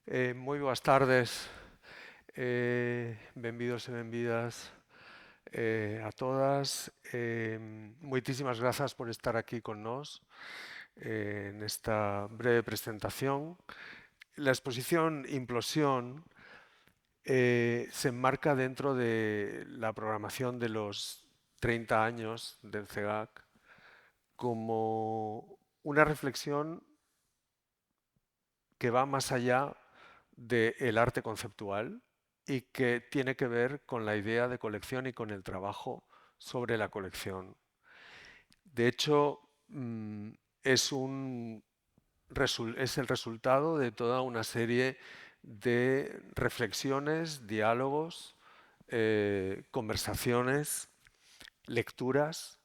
Moi boas tardes, benvidos e benvidas a todas. Moitísimas grazas por estar aquí con nós nesta breve presentación. La exposición Implosión se enmarca dentro de la programación de los 30 años del CEGAC como una reflexión que va más allá del arte conceptual y que tiene que ver con la idea de colección y con el trabajo sobre la colección. De hecho, es es el resultado de toda una serie de reflexiones, diálogos, conversaciones, lecturas,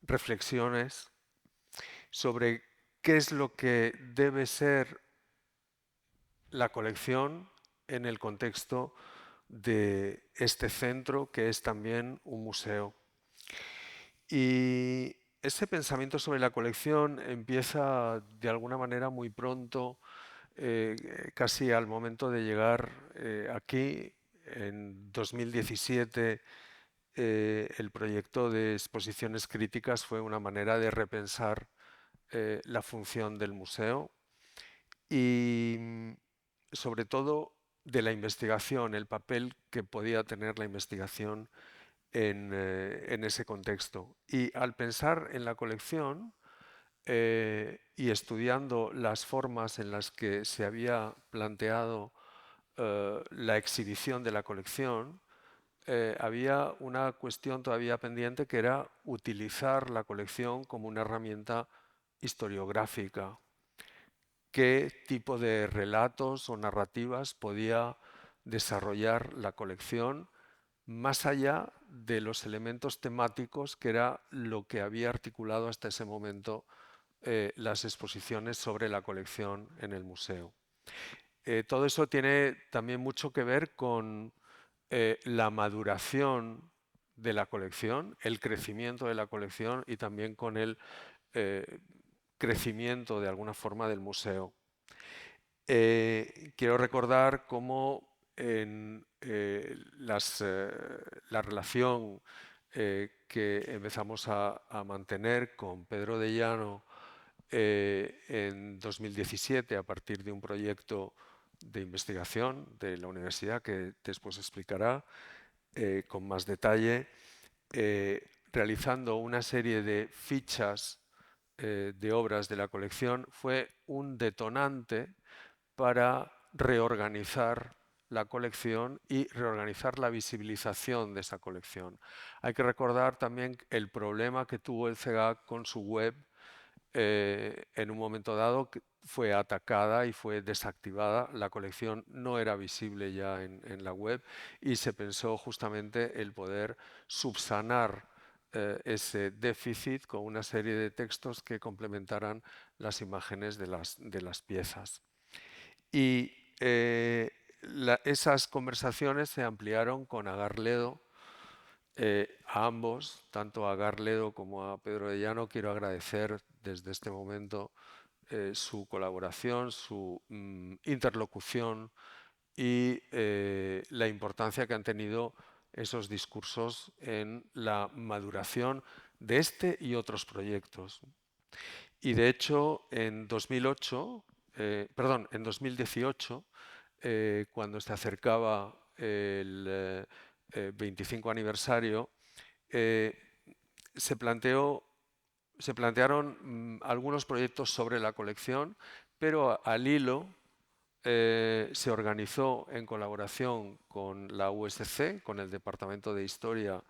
reflexiones sobre qué es lo que debe ser la colección en el contexto de este centro que es también un museo. Y ese pensamiento sobre la colección empieza de alguna manera muy pronto, casi al momento de llegar aquí. En 2017 el proyecto de exposiciones críticas fue una manera de repensar la función del museo y sobre todo de la investigación, el papel que podía tener la investigación en ese contexto. Y al pensar en la colección y estudiando las formas en las que se había planteado la exhibición de la colección, había una cuestión todavía pendiente que era utilizar la colección como una herramienta historiográfica. ¿Qué tipo de relatos o narrativas podía desarrollar la colección más allá de los elementos temáticos que era lo que había articulado hasta ese momento las exposiciones sobre la colección en el museo? Todo eso tiene también mucho que ver con la maduración de la colección, el crecimiento de la colección y también con el eh, crecimiento de alguna forma del museo. Quiero recordar cómo en la relación que empezamos a mantener con Pedro de Llano en 2017 a partir de un proyecto de investigación de la universidad que después explicará con más detalle, realizando una serie de fichas de obras de la colección, fue un detonante para reorganizar la colección y reorganizar la visibilización de esa colección. Hay que recordar también el problema que tuvo el CEGAC con su web en un momento dado que fue atacada y fue desactivada. La colección no era visible ya en la web y se pensó justamente el poder subsanar ese déficit con una serie de textos que complementaran las imágenes de las piezas. Y esas conversaciones se ampliaron con Agar Ledo. A ambos, tanto a Agar Ledo como a Pedro de Llano, quiero agradecer desde este momento su colaboración, su interlocución y la importancia que han tenido esos discursos en la maduración de este y otros proyectos. Y de hecho, en 2008, perdón, en 2018, cuando se acercaba el 25 aniversario, eh, se planteó, se plantearon algunos proyectos sobre la colección, pero al hilo se organizó en colaboración con la USC, con el Departamento de Historia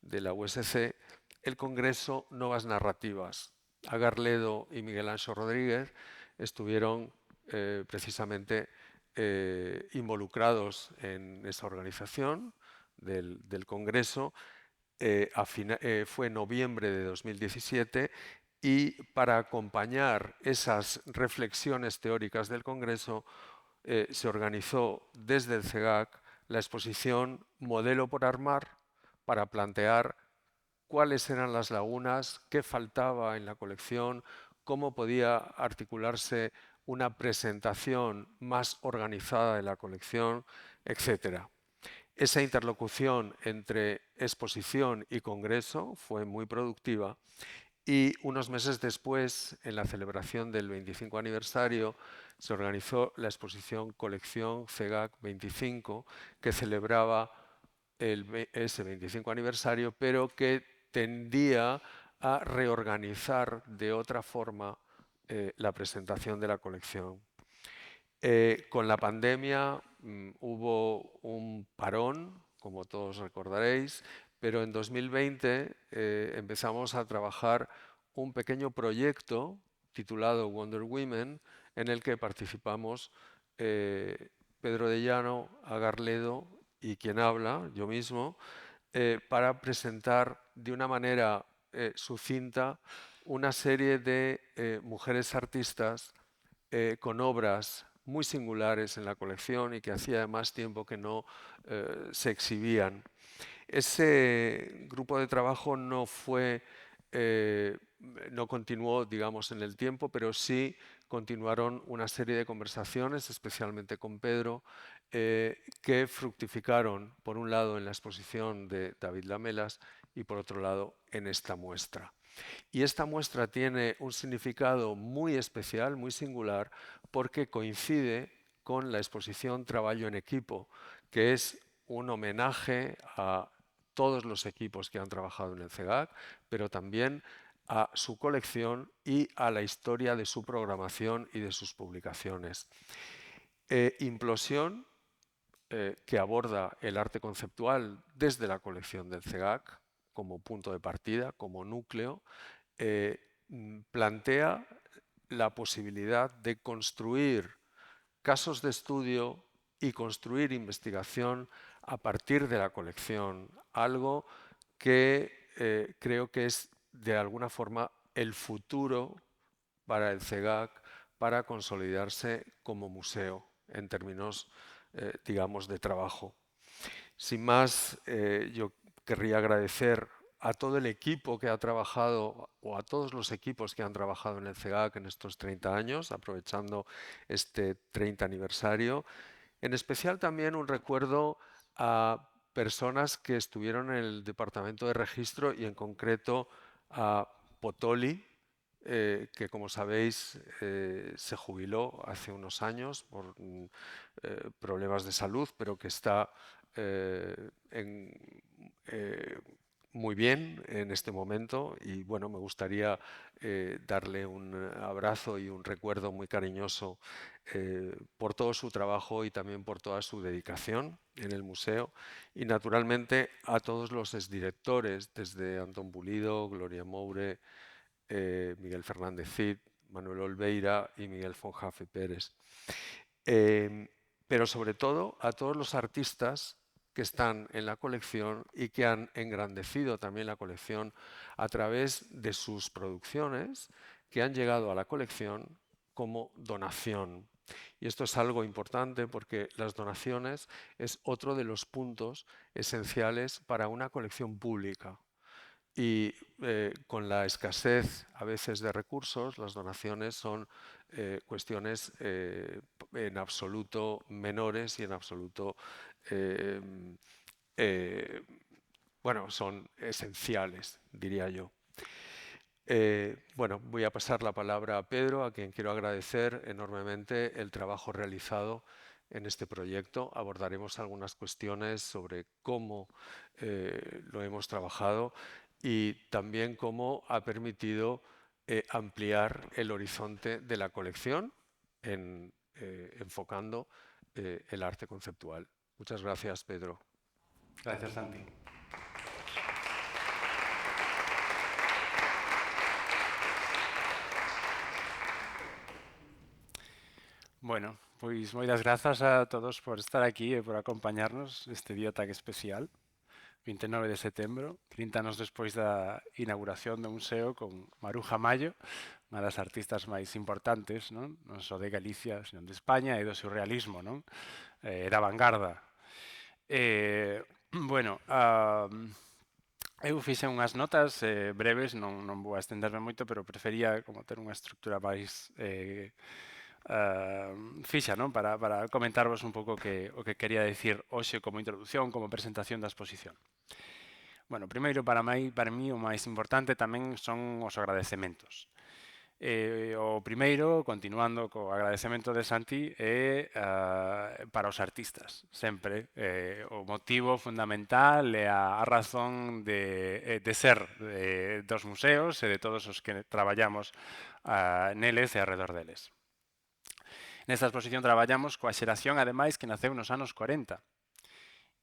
de la USC, el Congreso Novas Narrativas. Agar Ledo y Miguel Anxo Rodríguez estuvieron precisamente involucrados en esa organización del Congreso. Fue en noviembre de 2017 y para acompañar esas reflexiones teóricas del Congreso se organizó desde el CEGAC la exposición Modelo por armar para plantear cuáles eran las lagunas, qué faltaba en la colección, cómo podía articularse una presentación más organizada de la colección, etc. Esa interlocución entre exposición y congreso fue muy productiva y unos meses después, en la celebración del 25 aniversario, se organizó la exposición Colección CEGAC 25, que celebraba ese 25 aniversario, pero que tendía a reorganizar de otra forma la presentación de la colección. Con la pandemia hubo un parón, como todos recordaréis, pero en 2020 empezamos a trabajar un pequeño proyecto titulado Wonder Women, en el que participamos Pedro de Llano, Agarledo y quien habla, yo mismo, para presentar de una manera sucinta una serie de mujeres artistas con obras muy singulares en la colección y que hacía más tiempo que no se exhibían. Ese grupo de trabajo no continuó, digamos, en el tiempo, pero sí continuaron una serie de conversaciones, especialmente con Pedro, que fructificaron, por un lado, en la exposición de David Lamelas y, por otro lado, en esta muestra. Y esta muestra tiene un significado muy especial, muy singular, porque coincide con la exposición Trabajo en Equipo, que es un homenaje a todos los equipos que han trabajado en el CEGAC, pero también a su colección y a la historia de su programación y de sus publicaciones. Implosión, que aborda el arte conceptual desde la colección del CEGAC como punto de partida, como núcleo, plantea la posibilidad de construir casos de estudio y construir investigación a partir de la colección, algo que creo que es de alguna forma el futuro para el CEGAC para consolidarse como museo en términos, digamos, de trabajo. Sin más, yo querría agradecer a todo el equipo que ha trabajado o a todos los equipos que han trabajado en el CEGAC en estos 30 años, aprovechando este 30 aniversario. En especial también un recuerdo a personas que estuvieron en el departamento de registro y en concreto a Potoli, que como sabéis se jubiló hace unos años por problemas de salud, pero que está muy bien en este momento y bueno, me gustaría darle un abrazo y un recuerdo muy cariñoso por todo su trabajo y también por toda su dedicación en el museo y naturalmente a todos los exdirectores, desde Antón Pulido, Gloria Moure, Miguel Fernández Cid, Manuel Olveira y Miguel Fonjafe Pérez. Pero sobre todo a todos los artistas que están en la colección y que han engrandecido también la colección a través de sus producciones que han llegado a la colección como donación. Y esto es algo importante porque las donaciones es otro de los puntos esenciales para una colección pública. Y con la escasez a veces de recursos, las donaciones son cuestiones en absoluto menores y en absoluto, bueno, son esenciales, diría yo. Bueno, voy a pasar la palabra a Pedro, a quien quiero agradecer enormemente el trabajo realizado en este proyecto. Abordaremos algunas cuestiones sobre cómo lo hemos trabajado y también cómo ha permitido ampliar el horizonte de la colección enfocando el arte conceptual. Muchas gracias, Pedro. Gracias, Santi. Bueno, pois moitas grazas a todos por estar aquí e por acompañarnos neste día tan especial, 29 de setembro, 30 anos despois da inauguración do museo con Maruja Mayo, unha das artistas máis importantes, non só de Galicia, sino de España e do surrealismo, non? Da vanguarda. Bueno, Eu fixen unhas notas breves, non vou a estenderme moito, pero prefería como ter unha estructura máis fixa, non? Para comentarvos un pouco o que quería dicir hoxe como introducción, como presentación da exposición. Bueno, primeiro, para mí o máis importante tamén son os agradecementos. O primeiro, continuando co agradecemento de Santi, é para os artistas, sempre. O motivo fundamental e a razón de ser dos museos e de todos os que traballamos neles e alrededor deles. Nesta exposición traballamos coa xeración, ademais, que naceu nos anos 40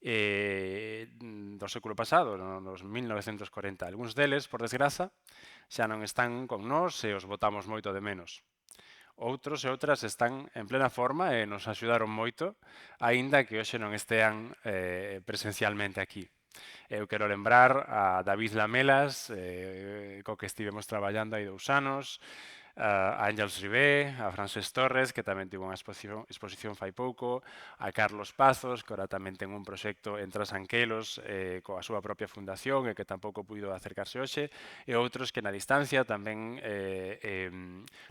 do século pasado, nos 1940. Algúns deles, por desgraza, xa non están con nós e os botamos moito de menos. Outros e outras están en plena forma e nos axudaron moito, aínda que hoxe non estean presencialmente aquí. Eu quero lembrar a David Lamelas, co que estivemos traballando hai 2 anos, a Ángels Ribé, a Francesc Torres, que tamén tivo unha exposición fai pouco, a Carlos Pazos, que ora tamén ten un proxecto en Trasanquelos coa súa propia fundación e que tampouco puido acercarse hoxe, e outros que na distancia tamén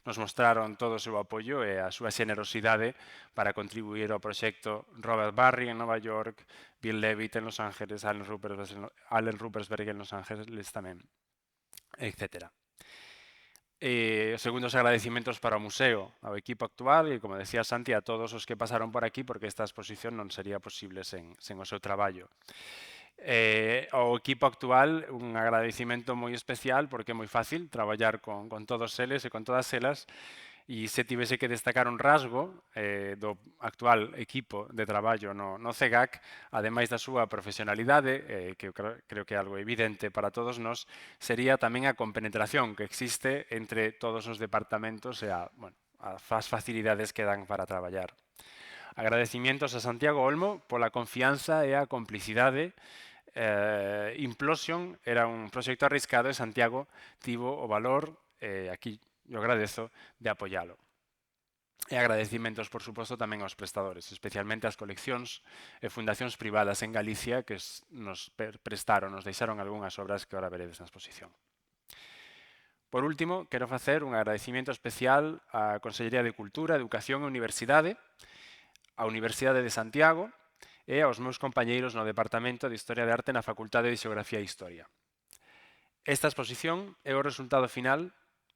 nos mostraron todo o seu apoio e a súa xenerosidade para contribuir ao proxecto Robert Barry en Nova York, Bill Levitt en Los Ángeles, Allen Ruppersberg en Los Ángeles tamén, etcétera. Segundo os agradecimentos para o museo, ao equipo actual e, como decía Santi, a todos os que pasaron por aquí porque esta exposición non sería posible sen o seu traballo. Ao equipo actual un agradecimento moi especial porque é moi fácil traballar con todos eles e con todas elas. E se tivese que destacar un rasgo do actual equipo de traballo no CEGAC, ademais da súa profesionalidade, que eu creo que é algo evidente para todos nós, sería tamén a compenetración que existe entre todos os departamentos e as facilidades que dan para traballar. Agradecimientos a Santiago Olmo pola confianza e a complicidade. Implosion era un proxecto arriscado e Santiago tivo o valor, aquí yo agradezo, de apoialo. E agradecimentos, por suposto, tamén aos prestadores, especialmente ás coleccións e fundacións privadas en Galicia que nos prestaron, nos deixaron algunhas obras que ahora veredes na exposición. Por último, quero facer un agradecimiento especial á Consellería de Cultura, Educación e Universidade, á Universidade de Santiago e aos meus compañeiros no Departamento de Historia de Arte na Facultade de Xeografía e Historia. Esta exposición é o resultado final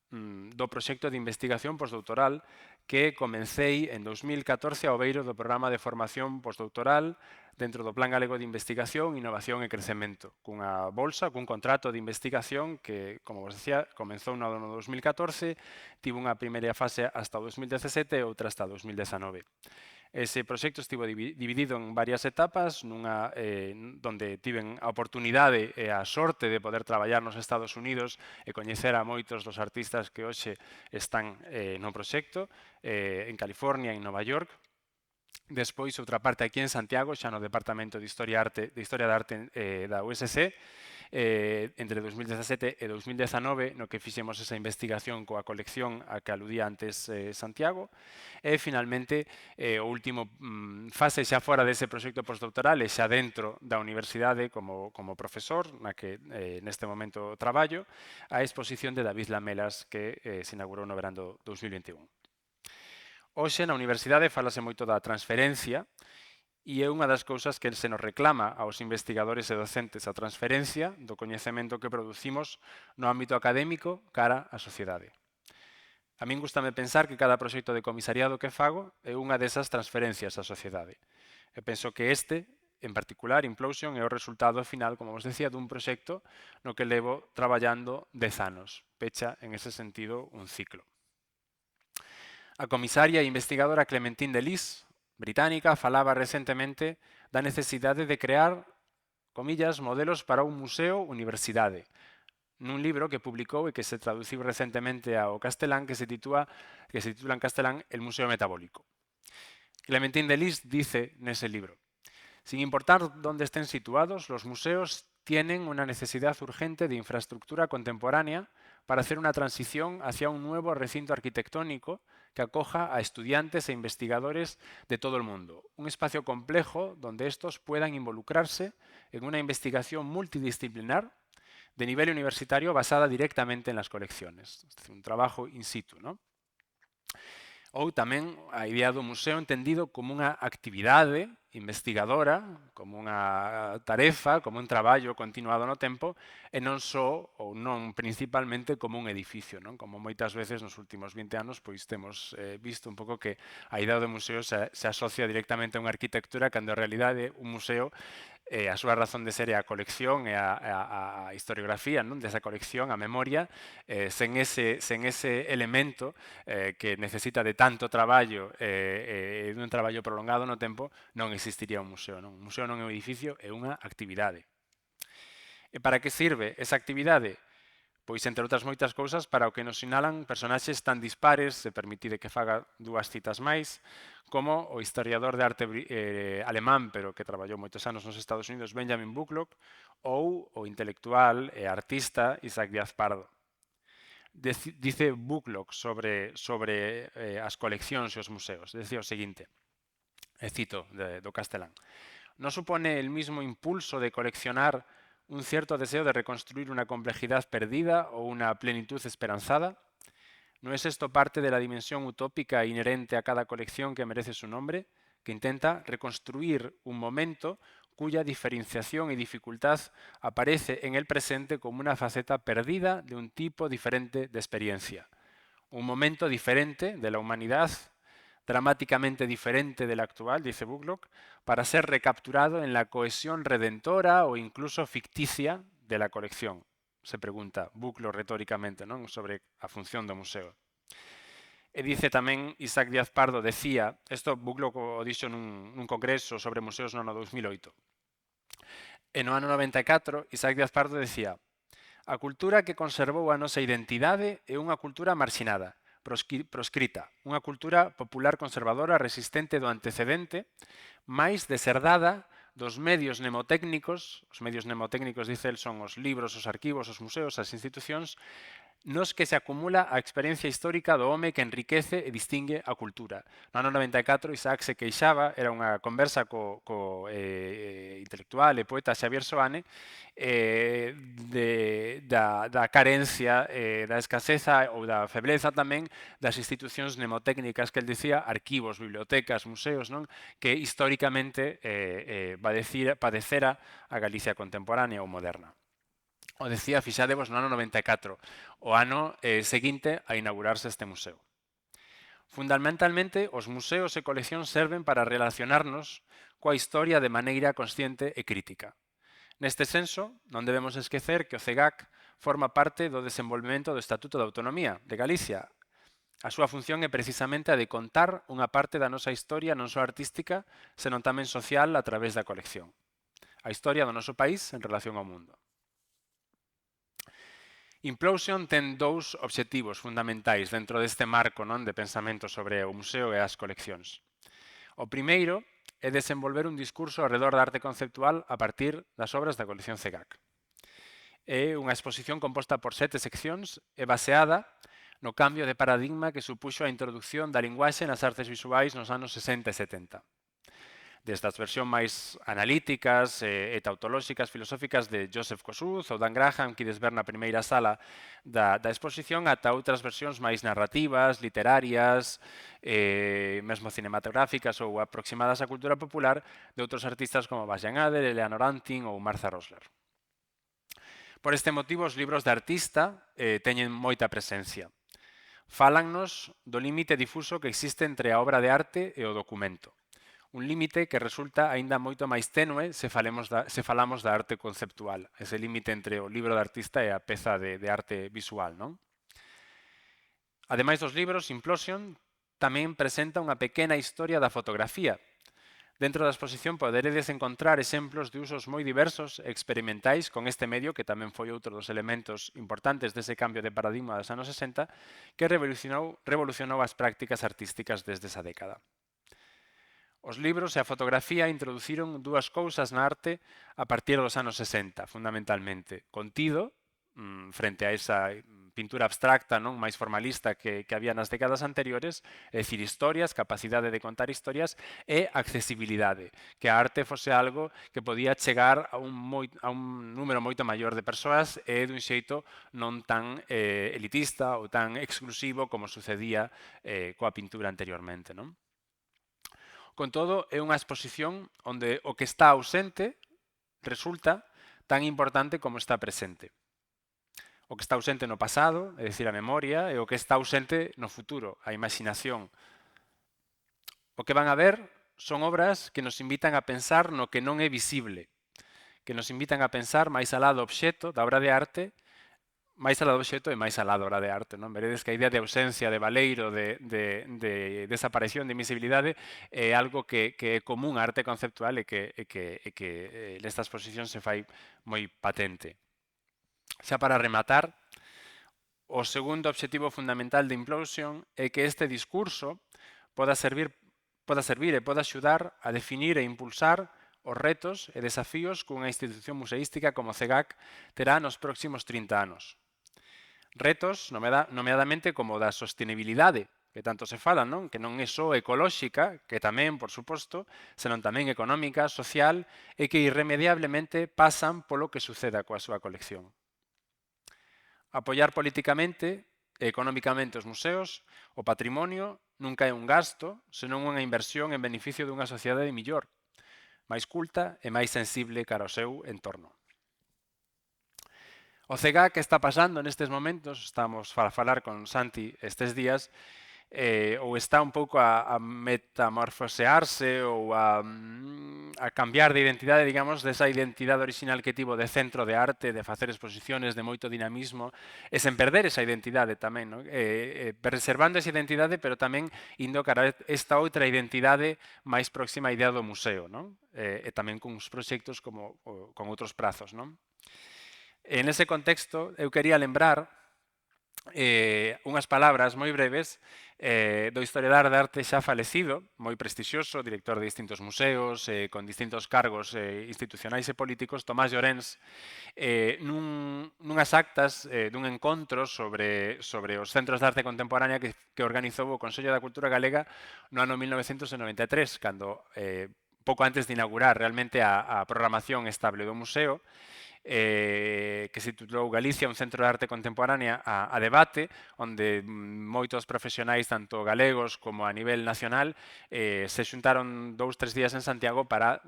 do proxecto de investigación postdoutoral que comecei en 2014 ao beiro do programa de formación postdoutoral dentro do Plan Galego de Investigación, Innovación e Crecemento, cunha bolsa, cun contrato de investigación que, como vos decía, comenzou no 2014, tivo unha primeira fase hasta o 2017 e outra hasta 2019. Ese proxecto estivo dividido en varias etapas, nunha donde tiven a oportunidade e a sorte de poder traballar nos Estados Unidos e coñecer a moitos dos artistas que hoxe están no proxecto, en California e en Nova York. Despois, outra parte aquí en Santiago, xa no Departamento de Historia da Arte da USC, entre 2017 e 2019, no que fixemos esa investigación coa colección a que aludía antes Santiago, e finalmente o último fase xa fora dese proxecto postdoctoral e xa dentro da universidade como profesor, na que neste momento traballo, a exposición de David Lamelas que se inaugurou no verán do 2021. Hoxe na universidade falase moito da transferencia e é unha das cousas que se nos reclama aos investigadores e docentes a transferencia do coñecemento que producimos no ámbito académico cara á sociedade. A min gustame pensar que cada proxecto de comisariado que fago é unha desas transferencias á sociedade. E penso que este, en particular, Implosion, é o resultado final, como vos decía, dun proxecto no que levo traballando 10 anos. Pecha, en ese sentido, un ciclo. A comisaria e investigadora Clementine Delis, británica, falaba recentemente da necesidade de crear, comillas, modelos para un museo-universidade, nun libro que publicou e que se traduciu recentemente ao castelán que se titula en castelán El Museo Metabólico. Clementine Delis dice nese libro: sin importar dónde estén situados, los museos tienen una necesidad urgente de infraestructura contemporánea para hacer una transición hacia un nuevo recinto arquitectónico que acoja a estudiantes e investigadores de todo el mundo. Un espacio complejo donde estos puedan involucrarse en una investigación multidisciplinar de nivel universitario basada directamente en las colecciones. Es decir, un trabajo in situ, ¿no? Ou tamén a idea do museo entendido como unha actividade investigadora, como unha tarefa, como un traballo continuado no tempo, e non só ou non principalmente como un edificio, non? Como moitas veces nos últimos 20 anos pois temos visto un pouco que a idea do museo se asocia directamente a unha arquitectura cando en realidade un museo a súa razón de ser é a colección e a historiografía, non, desa colección, a memoria, sen ese elemento que necesita de tanto traballo e dun traballo prolongado no tempo, non existiría un museo. Non? Un museo non é un edificio, é unha actividade. E para que sirve esa actividade? Pois, entre outras moitas cousas, para o que nos sinalan personaxes tan dispares, se permitide que faga dúas citas máis, como o historiador de arte alemán, pero que traballou moitos anos nos Estados Unidos, Benjamin Bucklock, ou o intelectual e artista Isaac Díaz Pardo. Dice Bucklock sobre as coleccións e os museos, decía o seguinte, e cito do castelán: «No supone el mismo impulso de coleccionar un cierto deseo de reconstruir una complejidad perdida o una plenitud esperanzada? ¿No es esto parte de la dimensión utópica inherente a cada colección que merece su nombre, que intenta reconstruir un momento cuya diferenciación y dificultad aparece en el presente como una faceta perdida de un tipo diferente de experiencia? Un momento diferente de la humanidad, dramáticamente diferente del actual, dice Bucklock, para ser recapturado en la cohesión redentora o incluso ficticia de la colección», se pregunta Bucklock retóricamente, non? Sobre a función do museo. E dice tamén Isaac Díaz Pardo, decía, isto Bucklock o dixo nun congreso sobre museos no ano 2008. E no ano 94, Isaac Díaz Pardo decía: «A cultura que conservou a nosa identidade é unha cultura marxinada, proscrita, unha cultura popular conservadora resistente do antecedente, máis deserdada dos medios mnemotécnicos, os medios mnemotécnicos, dice el, son os libros, os arquivos, os museos, as institucións, nos que se acumula a experiencia histórica do home que enriquece e distingue a cultura». No ano 94, Isaac se queixaba, era unha conversa co intelectual e poeta Xavier Soane, da carencia, da escaseza ou da febleza tamén das institucións mnemotécnicas que el dicía, arquivos, bibliotecas, museos, non? Que históricamente padecera a Galicia contemporánea ou moderna. O decía, fixadevos, no ano 94, o ano seguinte a inaugurarse este museo. Fundamentalmente, os museos e coleccións serven para relacionarnos coa historia de maneira consciente e crítica. Neste senso, non debemos esquecer que o CEGAC forma parte do desenvolvemento do Estatuto de Autonomía de Galicia. A súa función é precisamente a de contar unha parte da nosa historia non só artística, senón tamén social a través da colección. A historia do noso país en relación ao mundo. Implosion ten dous obxectivos fundamentais dentro deste marco, non, de pensamento sobre o museo e as coleccións. O primeiro é desenvolver un discurso alrededor da arte conceptual a partir das obras da colección CEGAC. É unha exposición composta por 7 seccións e baseada no cambio de paradigma que supuxo a introducción da linguaxe nas artes visuais nos anos 60 e 70. Desde as versións máis analíticas e tautolóxicas, filosóficas de Joseph Kosuth ou Dan Graham, que ides ver na primeira sala da exposición, ata outras versións máis narrativas, literarias, mesmo cinematográficas ou aproximadas á cultura popular de outros artistas como Bastian Ader, Eleanor Antin ou Martha Rosler. Por este motivo, os libros de artista teñen moita presencia. Fálannos do límite difuso que existe entre a obra de arte e o documento. Un límite que resulta aínda moito máis tenue se falamos da arte conceptual, ese límite entre o libro de artista e a peza de arte visual, non? Ademais dos libros, Implosion tamén presenta unha pequena historia da fotografía. Dentro da exposición poderedes encontrar exemplos de usos moi diversos e experimentais con este medio, que tamén foi outro dos elementos importantes dese cambio de paradigma dos anos 60, que revolucionou as prácticas artísticas desde esa década. Os libros e a fotografía introduciron dúas cousas na arte a partir dos anos 60, fundamentalmente. Contido, frente a esa pintura abstracta, non, máis formalista que había nas décadas anteriores, é dicir, historias, capacidade de contar historias e accesibilidade, que a arte fose algo que podía chegar a un número moito maior de persoas e dun xeito non tan elitista ou tan exclusivo como sucedía coa pintura anteriormente, non? Con todo, é unha exposición onde o que está ausente resulta tan importante como está presente. O que está ausente no pasado, é dicir, a memoria, e o que está ausente no futuro, a imaginación. O que van a ver son obras que nos invitan a pensar no que non é visible, que nos invitan a pensar máis alá do obxecto, da obra de arte, máis alá do obxecto e máis alá da obra de arte. Non? Veredes que a idea de ausencia, de baleiro, de desaparición, de invisibilidade é algo que é común á arte conceptual e que nesta exposición se fai moi patente. Xa para rematar, o segundo obxectivo fundamental de Implosion é que este discurso poda servir e poda axudar a definir e impulsar os retos e desafíos que unha institución museística como CEGAC terá nos próximos 30 anos. Retos, nomeadamente, como da sostenibilidade, que tanto se fala, non? Que non é só ecolóxica, que tamén, por suposto, senón tamén económica, social, e que irremediablemente pasan polo que suceda coa súa colección. Apoiar políticamente e económicamente os museos, o patrimonio, nunca é un gasto, senón unha inversión en beneficio dunha sociedade mellor, máis culta e máis sensible cara ao seu entorno. O CEGAC que está pasando nestes momentos, estamos a falar con Santi estes días, ou está un pouco a metamorfosearse ou a cambiar de identidade, digamos, desa identidade original que tivo de centro de arte, de facer exposiciones, de moito dinamismo, e sen perder esa identidade tamén, non? Preservando esa identidade, pero tamén indo cara a esta outra identidade máis próxima á idea do museo, non? E tamén con uns proxectos como con outros prazos, non? En ese contexto, eu quería lembrar unhas palabras moi breves do historiador de arte xa falecido, moi prestixioso, director de distintos museos, con distintos cargos institucionais e políticos, Tomás Llorens, nunhas actas dun encontro sobre os centros de arte contemporánea que organizou o Consello da Cultura Galega no ano 1993, cando pouco antes de inaugurar realmente a programación estable do museo, que se titulou Galicia, un centro de arte contemporánea a debate, onde moitos profesionais, tanto galegos como a nivel nacional, se xuntaron 2-3 días en Santiago para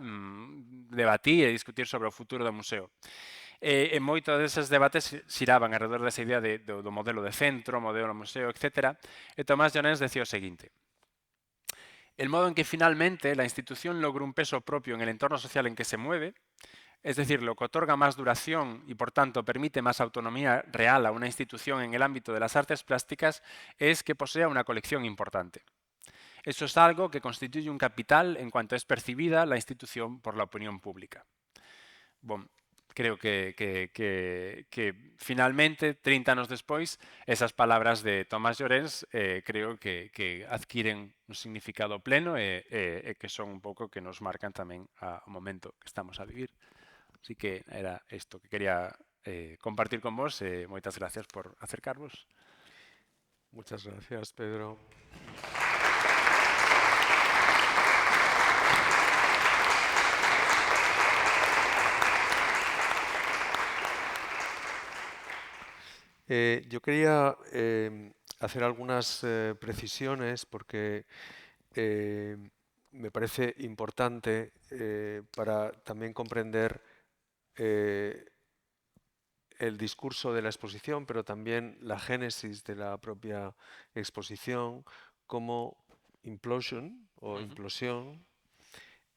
debatir e discutir sobre o futuro do museo. E moitos deses debates xiraban alrededor desa idea do modelo de centro, modelo museo, etc. E Tomás Llorens decía o seguinte: el modo en que finalmente la institución logra un peso propio en el entorno social en que se mueve, es decir, lo que otorga más duración y por tanto permite más autonomía real a una institución en el ámbito de las artes plásticas, es que posea una colección importante. Eso es algo que constituye un capital en cuanto es percibida la institución por la opinión pública. Bon, creo que finalmente, 30 anos despois, esas palabras de Tomás Llorens creo que adquiren un significado pleno e que son un pouco que nos marcan tamén ao momento que estamos a vivir. Así que era isto que quería compartir con vos e moitas gracias por acercarvos. Muchas gracias, Pedro. Yo quería hacer algunas precisiones porque me parece importante para también comprender el discurso de la exposición, pero también la génesis de la propia exposición, como Implosion o Implosión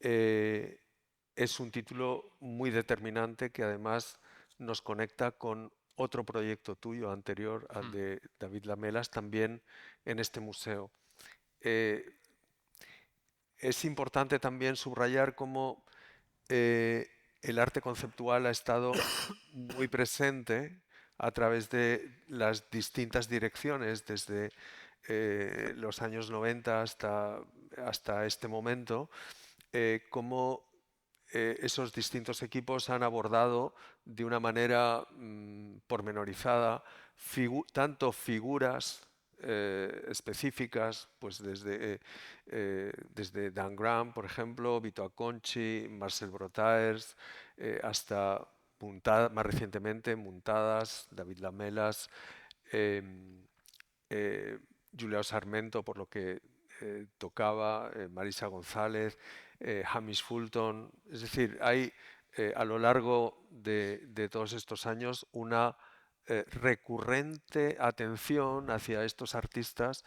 es un título muy determinante que además nos conecta con otro proyecto tuyo anterior al de David Lamelas, también en este museo. Es importante también subrayar cómo el arte conceptual ha estado muy presente a través de las distintas direcciones, desde los años 90 hasta este momento, como esos distintos equipos han abordado de una manera pormenorizada tanto figuras específicas, pues desde Dan Graham, por ejemplo, Vito Acconci, Marcel Brotaers, hasta más recientemente Muntadas, David Lamelas, eh, Juliao Sarmento, por lo que tocaba, Marisa González, Hamish Fulton. Es decir, hay a lo largo de todos estos años una recurrente atención hacia estos artistas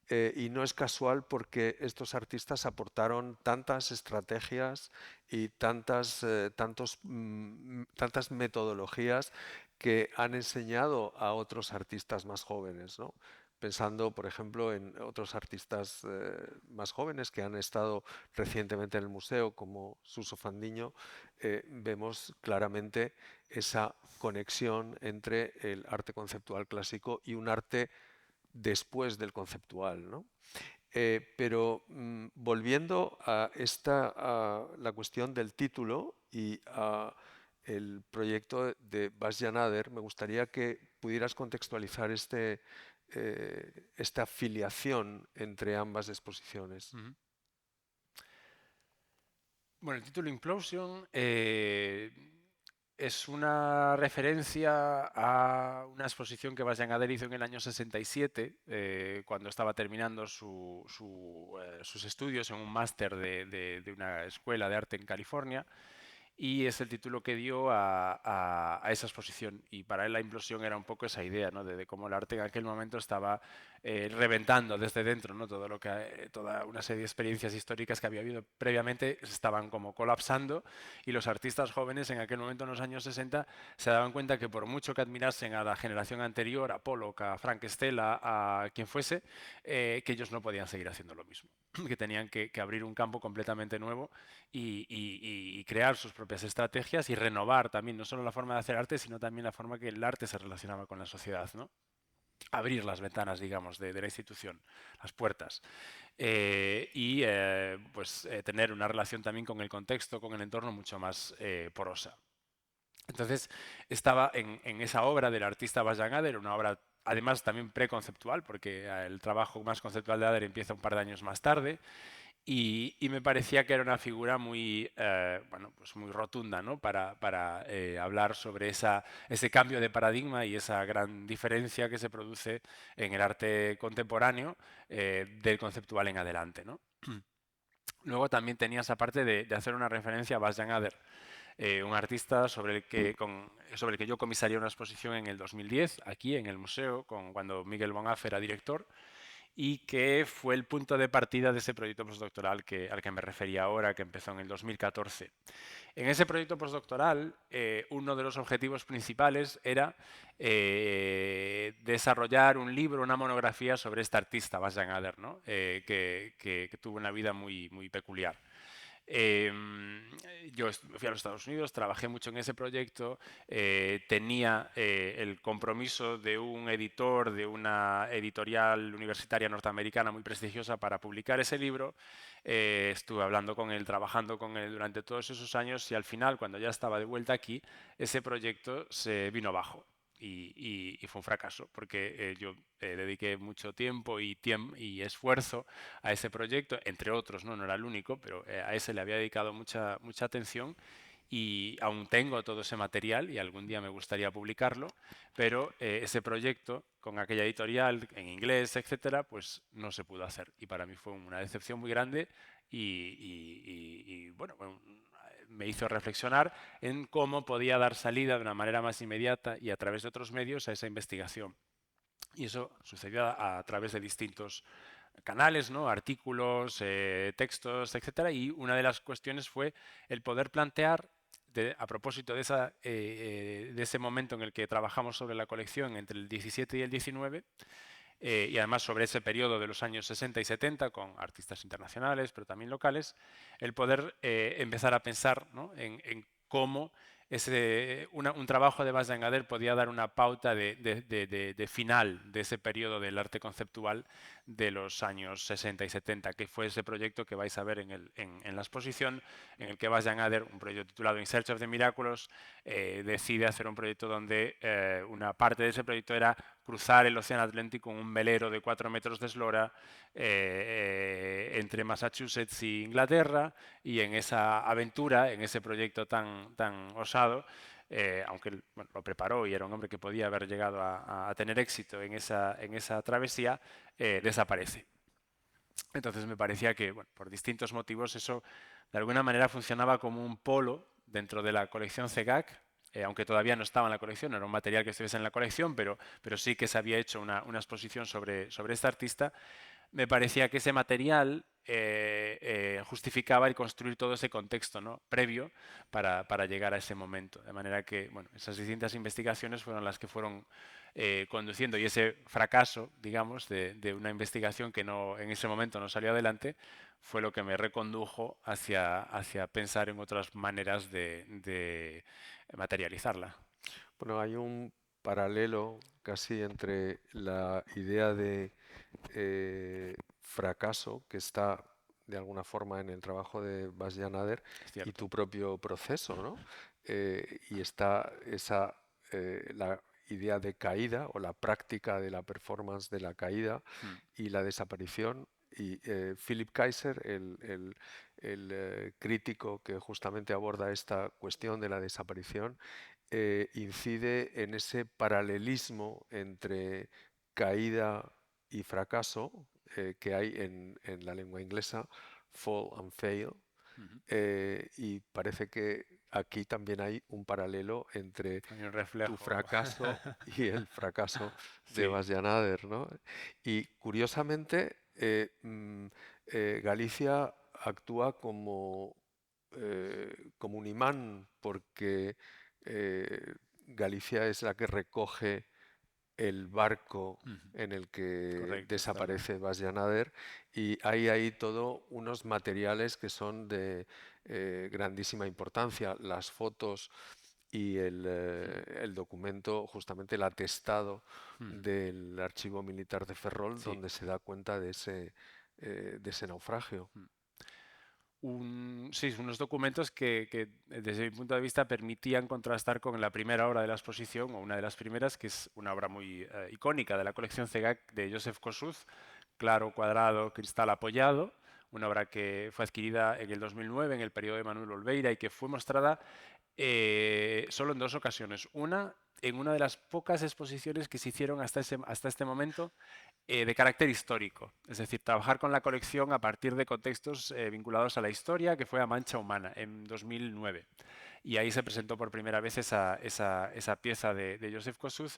y no es casual porque estos artistas aportaron tantas estrategias y tantas metodologías que han enseñado a otros artistas más jóvenes, ¿no? Pensando, por ejemplo, en otros artistas más jóvenes que han estado recientemente en el museo, como Suso Fandiño, vemos claramente esa conexión entre el arte conceptual clásico y un arte después del conceptual, ¿no? Pero volviendo a la cuestión del título y a el proyecto de Bas Nader, me gustaría que pudieras contextualizar esta filiación entre ambas exposiciones. Ujú. Bueno, el título Implosion es una referencia a una exposición que Bas Nader hizo en el año 67, cuando estaba terminando sus estudios en un máster de una escuela de arte en California. Y es el título que dio a esa exposición. Y para él la implosión era un poco esa idea, ¿no? De cómo el arte en aquel momento estaba reventando desde dentro, ¿no? Todo lo que, toda una serie de experiencias históricas que había habido previamente estaban como colapsando, y los artistas jóvenes en aquel momento, en los años 60, se daban cuenta que por mucho que admirasen a la generación anterior, a Pollock, a Frank Stella, a quien fuese, que ellos no podían seguir haciendo lo mismo, que tenían que abrir un campo completamente nuevo y crear sus propias estrategias y renovar también no solo la forma de hacer arte, sino también la forma que el arte se relacionaba con la sociedad, ¿no? Abrir las ventanas, digamos, de la institución, las puertas, tener una relación también con el contexto, con el entorno mucho más porosa. Entonces, estaba en esa obra del artista Bas Nader, una obra además también preconceptual, porque el trabajo más conceptual de Ader empieza un par de años más tarde, y me parecía que era una figura muy, pues muy rotunda, ¿no? Para hablar sobre ese cambio de paradigma y esa gran diferencia que se produce en el arte contemporáneo del conceptual en adelante, ¿no? Luego también tenía esa parte de hacer una referencia a Bastian Ader, un artista sobre el que yo comisaría una exposición en el 2010, aquí en el museo, cuando Miguel Bonaf era director, y que fue el punto de partida de ese proyecto postdoctoral al que me refería ahora, que empezó en el 2014. En ese proyecto postdoctoral, uno de los objetivos principales era desarrollar un libro, una monografía sobre este artista, Bastian Ader, ¿no? Que tuvo una vida muy, muy peculiar. Yo fui a los Estados Unidos, trabajé mucho en ese proyecto, tenía el compromiso de un editor de una editorial universitaria norteamericana muy prestigiosa para publicar ese libro. Estuve hablando con él, trabajando con él durante todos esos años, y al final, cuando ya estaba de vuelta aquí, ese proyecto se vino abajo. Y fue un fracaso, porque yo dediqué mucho tiempo y esfuerzo a ese proyecto, entre otros, no era el único, pero a ese le había dedicado mucha atención, y aún tengo todo ese material y algún día me gustaría publicarlo, pero ese proyecto con aquella editorial en inglés, etcétera, pues no se pudo hacer, y para mí fue una decepción muy grande, bueno, me hizo reflexionar en cómo podía dar salida de una manera más inmediata y a través de otros medios a esa investigación. Y eso sucedió a través de distintos canales, ¿no? Artículos, textos, etcétera. Y una de las cuestiones fue el poder plantear, a propósito de ese momento en el que trabajamos sobre la colección entre el 17 y el 19, y además sobre ese periodo de los años 60 y 70 con artistas internacionales, pero también locales, el poder empezar a pensar, ¿no? en cómo un trabajo de Bas de Angader podía dar una pauta de final de ese periodo del arte conceptual de los años 60 y 70, que fue ese proyecto que vais a ver en la exposición, en el que Bas de Angader, un proyecto titulado In Search of the Miraculous, decide hacer un proyecto donde una parte de ese proyecto era cruzar el Océano Atlántico en un velero de 4 metros de eslora entre Massachusetts y Inglaterra, y en esa aventura, en ese proyecto tan osado, aunque bueno, lo preparó y era un hombre que podía haber llegado a tener éxito en esa travesía, desaparece. Entonces me parecía que, bueno, por distintos motivos, eso de alguna manera funcionaba como un polo dentro de la colección CEGAC, aunque todavía no estaba en la colección, no era un material que estuviese en la colección, pero sí que se había hecho una exposición sobre este artista. Me parecía que ese material justificaba el construir todo ese contexto, ¿no?, previo para llegar a ese momento. De manera que, bueno, esas distintas investigaciones fueron las que fueron conduciendo, y ese fracaso, digamos, de una investigación que en ese momento no salió adelante, fue lo que me recondujo hacia pensar en otras maneras de materializarla. Bueno, hay un paralelo casi entre la idea de fracaso que está de alguna forma en el trabajo de Bastian Nader Es y cierto. tu propio proceso, ¿no? Y está la idea de caída o la práctica de la performance de la caída Mm. y la desaparición. Y Philip Kaiser, el crítico que justamente aborda esta cuestión de la desaparición, incide en ese paralelismo entre caída y fracaso que hay en la lengua inglesa, fall and fail, Ujú. y parece que aquí también hay un paralelo entre Hay un tu reflejo. fracaso y el fracaso de Sí. Bastian Nader, ¿no? Y curiosamente, Galicia actúa como un imán porque Galicia es la que recoge el barco Ujú. en el que Correcto, está desaparece Bastian Nader, y hay ahí todo unos materiales que son de grandísima importancia. Las fotos y el documento, justamente el atestado Ujú. del Archivo Militar de Ferrol, Sí. donde se da cuenta de ese naufragio. Sí, unos documentos que, desde mi punto de vista, permitían contrastar con la primera obra de la exposición, o una de las primeras, que es una obra muy icónica de la colección CEGAC de Joseph Kosuth, claro, cuadrado, cristal apoyado, una obra que fue adquirida en el 2009, en el periodo de Manuel Olveira, y que fue mostrada solo en dos ocasiones. Una, en una de las pocas exposiciones que se hicieron hasta este momento de carácter histórico, es decir, trabajar con la colección a partir de contextos vinculados a la historia, que fue A Mancha Humana en 2009. Y ahí se presentó por primera vez esa pieza de Joseph Kosuth,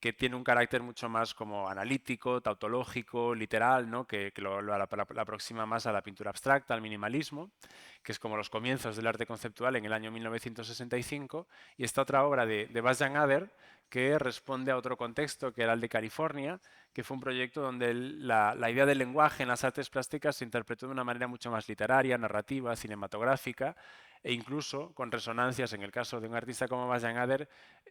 que tiene un carácter mucho más como analítico, tautológico, literal, ¿no?, que la aproxima más a la pintura abstracta, al minimalismo, que es como los comienzos del arte conceptual en el año 1965, y esta otra obra de Bastian Ader, que responde a otro contexto, que era el de California, que fue un proyecto donde la idea del lenguaje en las artes plásticas se interpretó de una manera mucho más literaria, narrativa, cinematográfica, e incluso con resonancias, en el caso de un artista como Bastian Ader,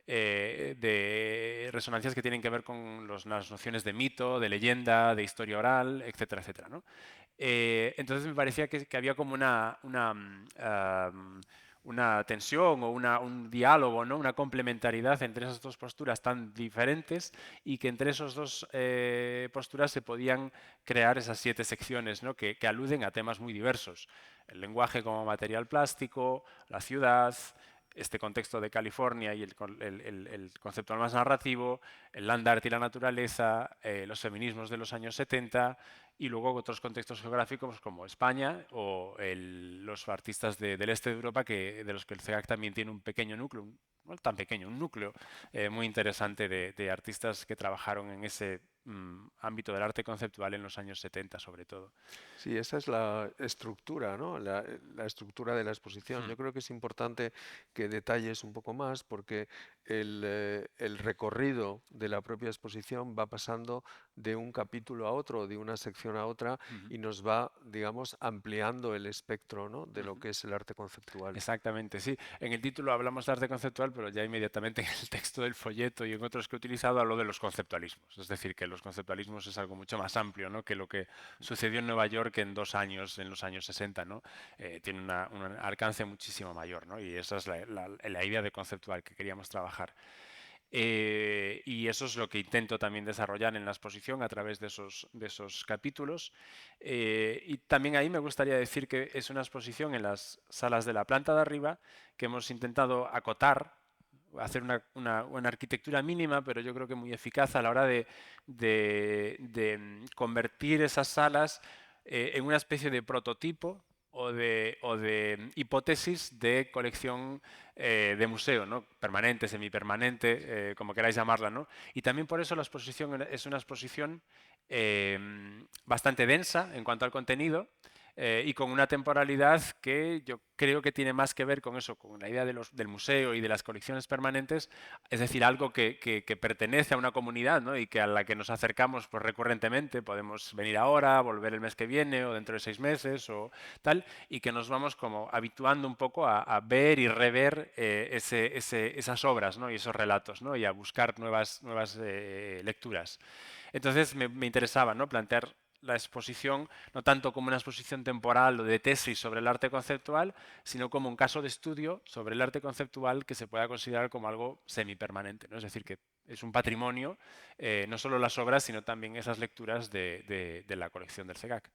de resonancias que tienen que ver con las nociones de mito, de leyenda, de historia oral, etcétera, etcétera, ¿no? Entonces me parecía que había como una tensión o un diálogo, ¿no?, una complementariedad entre esas dos posturas tan diferentes, y que entre esas dos posturas se podían crear esas 7 secciones, ¿no?, que aluden a temas muy diversos. El lenguaje como material plástico, la ciudad, este contexto de California y el concepto más narrativo, el land art y la naturaleza, los feminismos de los años 70, y luego otros contextos geográficos como España o los artistas del este de Europa, de los que el CEGAC también tiene un pequeño núcleo, no tan pequeño, un núcleo muy interesante de artistas que trabajaron en ese ámbito del arte conceptual en los años 70 sobre todo. Sí, esa es la estructura, ¿no? La estructura de la exposición. Hmm. Yo creo que es importante que detalles un poco más porque el recorrido de la propia exposición va pasando de un capítulo a otro, de una sección a otra Ujú, y nos va, digamos, ampliando el espectro, ¿no? De lo ujú. que es el arte conceptual. Exactamente, sí. En el título hablamos de arte conceptual, pero ya inmediatamente en el texto del folleto y en otros que he utilizado hablo de los conceptualismos. Es decir, que los conceptualismos es algo mucho más amplio, ¿no? Que lo que sucedió en Nueva York en 2 años, en los años 60, ¿no? Tiene un alcance muchísimo mayor, ¿no? Y esa es la idea de conceptual que queríamos trabajar. Y eso es lo que intento también desarrollar en la exposición a través de esos capítulos. Y también ahí me gustaría decir que es una exposición en las salas de la planta de arriba que hemos intentado acotar, hacer una arquitectura mínima, pero yo creo que muy eficaz a la hora de convertir esas salas en una especie de prototipo o de hipótesis de colección de museo, ¿no? Permanente, semipermanente, como queráis llamarla, ¿no? Y también por eso la exposición es una exposición bastante densa en cuanto al contenido y con una temporalidad que yo creo que tiene más que ver con eso, con la idea del museo y de las colecciones permanentes, es decir, algo que pertenece a una comunidad, ¿no? Y que a la que nos acercamos pues, recurrentemente, podemos venir ahora, volver el mes que viene o dentro de 6 meses o tal, y que nos vamos como habituando un poco a ver y rever esas obras, ¿no? Y esos relatos, ¿no? Y a buscar nuevas lecturas. Entonces me interesaba, ¿no? Plantear la exposición no tanto como una exposición temporal o de tesis sobre el arte conceptual, sino como un caso de estudio sobre el arte conceptual que se pueda considerar como algo semipermanente, ¿no? Es decir, que es un patrimonio, no solo las obras, sino también esas lecturas de la colección del SEGAC.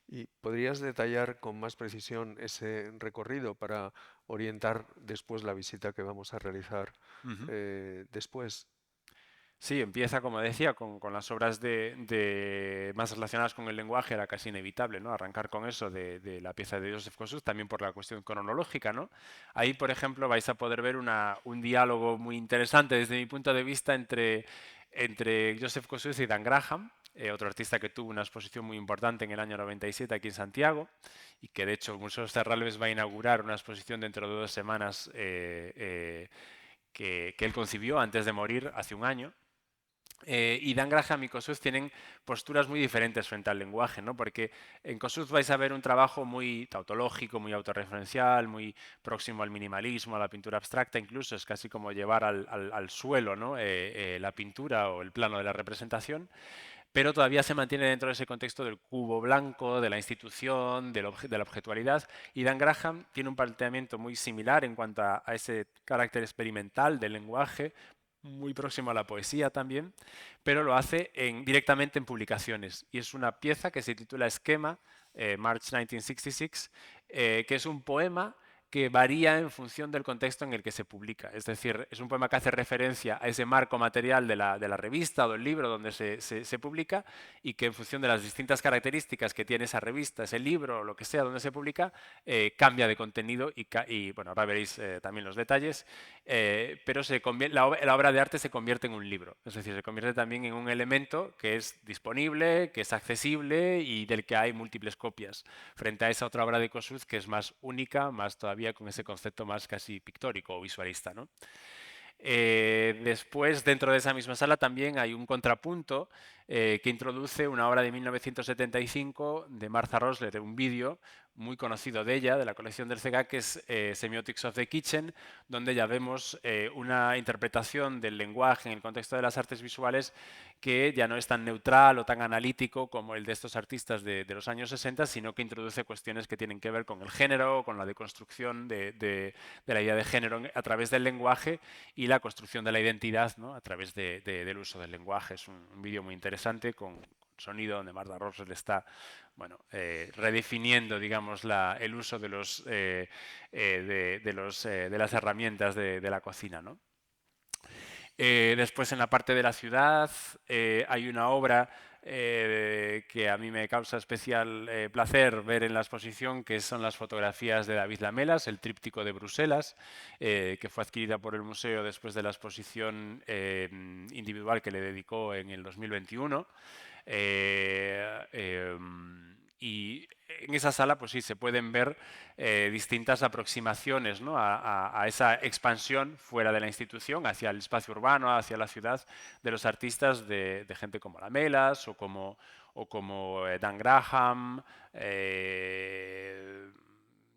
¿Y podrías detallar con más precisión ese recorrido para orientar después la visita que vamos a realizar Ujú. después? Sí, empieza, como decía, con las obras más relacionadas con el lenguaje, era casi inevitable, ¿no? Arrancar con eso de la pieza de Joseph Kosuth, también por la cuestión cronológica, ¿no? Ahí, por ejemplo, vais a poder ver un diálogo muy interesante desde mi punto de vista entre Joseph Kosuth y Dan Graham, otro artista que tuvo una exposición muy importante en el año 97 aquí en Santiago y que de hecho el Museo Cerralbes va a inaugurar una exposición dentro de 2 semanas que él concibió antes de morir hace un año. Y Dan Graham y Kossuth tienen posturas muy diferentes frente al lenguaje, ¿no? Porque en Kossuth vais a ver un trabajo muy tautológico, muy autorreferencial, muy próximo al minimalismo, a la pintura abstracta, incluso es casi como llevar al suelo, ¿no? La pintura o el plano de la representación, pero todavía se mantiene dentro de ese contexto del cubo blanco, de la institución, de la objetualidad, y Dan Graham tiene un planteamiento muy similar en cuanto a ese carácter experimental del lenguaje, muy próximo a la poesía también, pero lo hace directamente en publicaciones. Y es una pieza que se titula Esquema, March 1966, que es un poema que varía en función del contexto en el que se publica. Es decir, es un poema que hace referencia a ese marco material de la revista o del libro donde se publica y que en función de las distintas características que tiene esa revista, ese libro o lo que sea donde se publica, cambia de contenido y bueno, ahora veréis también los detalles, pero la obra de arte se convierte en un libro, es decir, se convierte también en un elemento que es disponible, que es accesible y del que hay múltiples copias, frente a esa otra obra de Kossuth que es más única, más todavía con ese concepto más casi pictórico o visualista, ¿no? Después, dentro de esa misma sala, también hay un contrapunto que introduce una obra de 1975 de Martha Rosler, un vídeo muy conocido de ella, de la colección del CEGA, que es Semiotics of the Kitchen, donde ya vemos una interpretación del lenguaje en el contexto de las artes visuales que ya no es tan neutral o tan analítico como el de estos artistas de los años 60, sino que introduce cuestiones que tienen que ver con el género, con la deconstrucción de la idea de género a través del lenguaje y la construcción de la identidad, ¿no? A través del uso del lenguaje. Es un vídeo muy interesante con sonido donde Martha Rosler está bueno, redefiniendo digamos, el uso de las herramientas de la cocina. ¿No? Después en la parte de la ciudad hay una obra que a mí me causa especial placer ver en la exposición, que son las fotografías de David Lamelas, el tríptico de Bruselas, que fue adquirida por el museo después de la exposición individual que le dedicó en el 2021. Y en esa sala, pues sí, se pueden ver distintas aproximaciones, ¿no?, a esa expansión fuera de la institución, hacia el espacio urbano, hacia la ciudad, de los artistas de gente como Lamelas o como Dan Graham,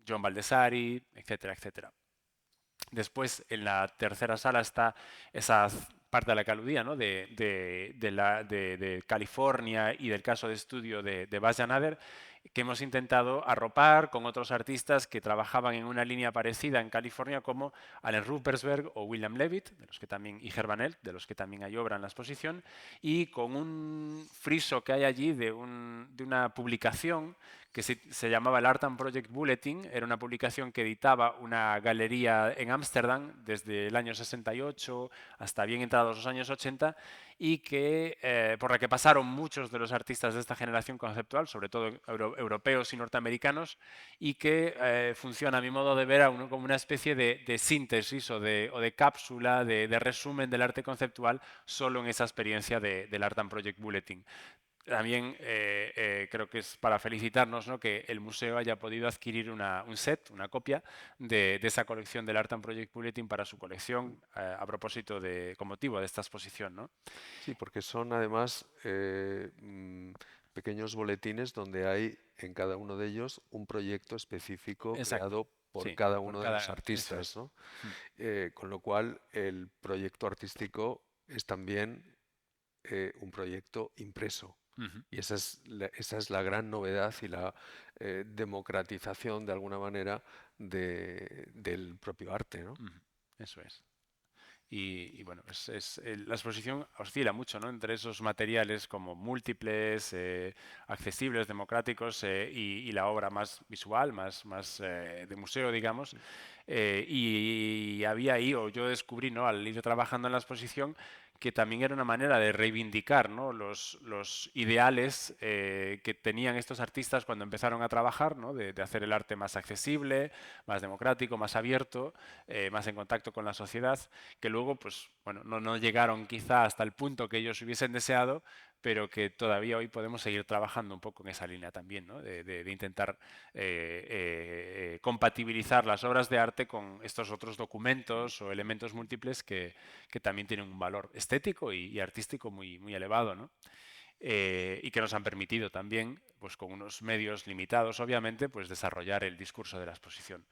John Baldessari, etcétera, etcétera. Después, en la tercera sala está esa parte a la que aludía, ¿no?, de California y del caso de estudio de Bas Nader, que hemos intentado arropar con otros artistas que trabajaban en una línea parecida en California, como Allen Ruppersberg o William Levitt, y Hermanel, de los que también hay obra en la exposición, y con un friso que hay allí de una publicación que se llamaba el Art and Project Bulletin. Era una publicación que editaba una galería en Ámsterdam desde el año 68 hasta bien entrados los años 80, y por la que pasaron muchos de los artistas de esta generación conceptual, sobre todo europeos y norteamericanos, y que funciona, a mi modo de ver, como una especie de síntesis o de cápsula, de resumen del arte conceptual, solo en esa experiencia del Art and Project Bulletin. También creo que es para felicitarnos, ¿no?, que el museo haya podido adquirir un set, una copia de esa colección del Art and Project Bulletin para su colección, a propósito con motivo de esta exposición, ¿no? Sí, porque son además pequeños boletines donde hay en cada uno de ellos un proyecto específico Exacto. creado por Sí, cada por uno de los cada. Eso artistas, es. ¿no? Mm. Con lo cual, el proyecto artístico es también un proyecto impreso. Ujú, Y esa es la gran novedad y la democratización, de alguna manera, del propio arte, ¿no? ujú. Eso es. Y bueno, la exposición oscila mucho, ¿no?, entre esos materiales como múltiples, accesibles, democráticos, y la obra más visual, más de museo, digamos. Y había ahí, o yo descubrí, ¿no?, al ir trabajando en la exposición, que también era una manera de reivindicar, ¿no?, los ideales que tenían estos artistas cuando empezaron a trabajar, ¿no?, de hacer el arte más accesible, más democrático, más abierto, más en contacto con la sociedad, que luego, pues, bueno, no llegaron quizá hasta el punto que ellos hubiesen deseado, pero que todavía hoy podemos seguir trabajando un poco en esa línea también, ¿no?, de intentar compatibilizar las obras de arte con estos otros documentos o elementos múltiples que también tienen un valor estético y artístico muy elevado, ¿no? Y que nos han permitido también, pues con unos medios limitados, obviamente, pues desarrollar el discurso de la exposición.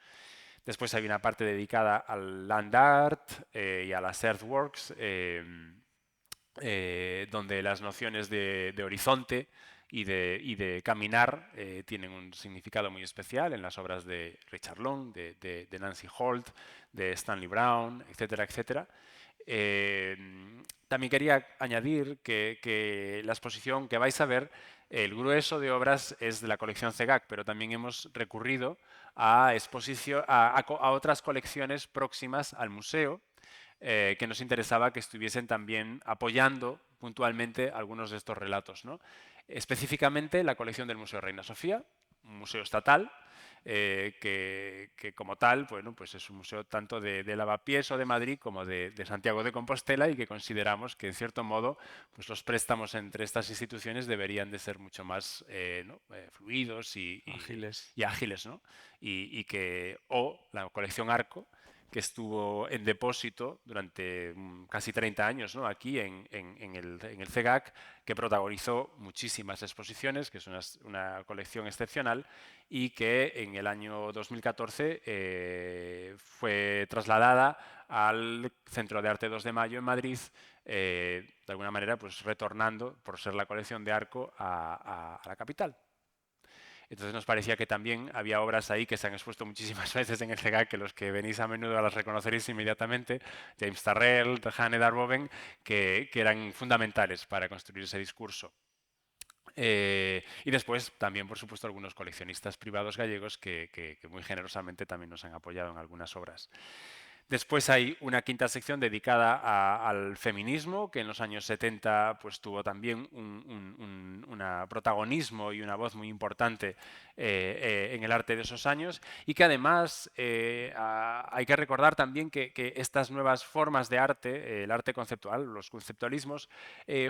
Después hay una parte dedicada al land art y a las earthworks, donde las nociones de horizonte y de caminar tienen un significado muy especial en las obras de Richard Long, de Nancy Holt, de Stanley Brown, etcétera, etcétera. También quería añadir que la exposición que vais a ver, el grueso de obras es de la colección CEGAC, pero también hemos recurrido a otras colecciones próximas al museo, que nos interesaba que estuviesen también apoyando puntualmente algunos de estos relatos, ¿no? Específicamente la colección del Museo Reina Sofía, un museo estatal, que como tal, bueno, pues es un museo tanto de Lavapiés o de Madrid como de Santiago de Compostela, y que consideramos que, en cierto modo, pues los préstamos entre estas instituciones deberían de ser mucho más ¿no?, fluidos Ágiles. y ágiles, ¿no? O la colección Arco, que estuvo en depósito durante casi 30 años, ¿no?, aquí en el CEGAC, que protagonizó muchísimas exposiciones, que es una colección excepcional, y que en el año 2014 fue trasladada al Centro de Arte 2 de Mayo en Madrid, de alguna manera, pues retornando, por ser la colección de Arco, a la capital. Entonces nos parecía que también había obras ahí que se han expuesto muchísimas veces en el CEGAC, que los que venís a menudo las reconoceréis inmediatamente: James Turrell, Hanne Darboven, que eran fundamentales para construir ese discurso. Y después también, por supuesto, algunos coleccionistas privados gallegos que muy generosamente también nos han apoyado en algunas obras. Después hay una quinta sección dedicada al feminismo, que en los años 70 pues, tuvo también un protagonismo y una voz muy importante en el arte de esos años, y que además hay que recordar también que estas nuevas formas de arte, el arte conceptual, los conceptualismos,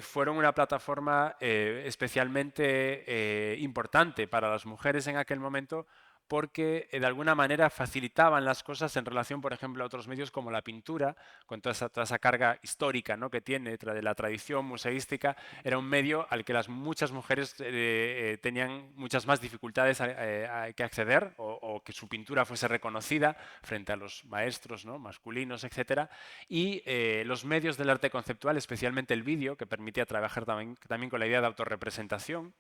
fueron una plataforma especialmente importante para las mujeres en aquel momento, porque de alguna manera facilitaban las cosas en relación, por ejemplo, a otros medios como la pintura, con toda esa carga histórica, ¿no?, que tiene de la tradición museística. Era un medio al que muchas mujeres tenían muchas más dificultades que acceder, o que su pintura fuese reconocida frente a los maestros, ¿no?, masculinos, etcétera. Y los medios del arte conceptual, especialmente el vídeo, que permitía trabajar también con la idea de autorrepresentación,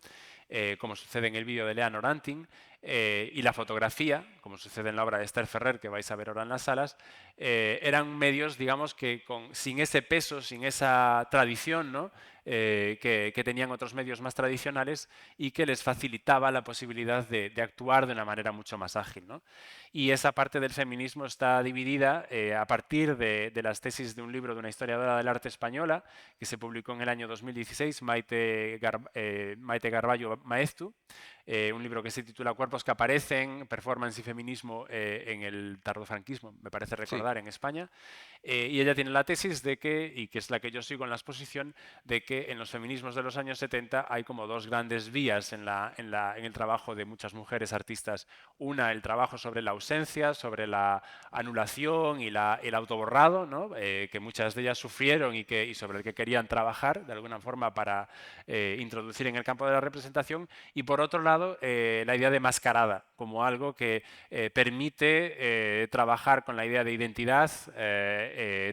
como sucede en el vídeo de Leonor Anting, y la fotografía, como sucede en la obra de Esther Ferrer, que vais a ver ahora en las salas, eran medios, digamos, que sin ese peso, sin esa tradición, ¿no?, que tenían otros medios más tradicionales, y que les facilitaba la posibilidad de actuar de una manera mucho más ágil, ¿no? Y esa parte del feminismo está dividida a partir de las tesis de un libro de una historiadora del arte española que se publicó en el año 2016, Maite Garballo Maeztu, un libro que se titula Cuerpos que aparecen, performance y feminismo en el tardofranquismo, me parece Sí, recordar, en España. Y ella tiene la tesis de que, y que es la que yo sigo en la exposición, de que en los feminismos de los años 70 hay como dos grandes vías en el trabajo de muchas mujeres artistas. Una, el trabajo sobre la ausencia, sobre la anulación y el autoborrado, ¿no?, que muchas de ellas sufrieron y sobre el que querían trabajar de alguna forma para introducir en el campo de la representación. Y por otro lado, la idea de mascarada, como algo que permite trabajar con la idea de identidad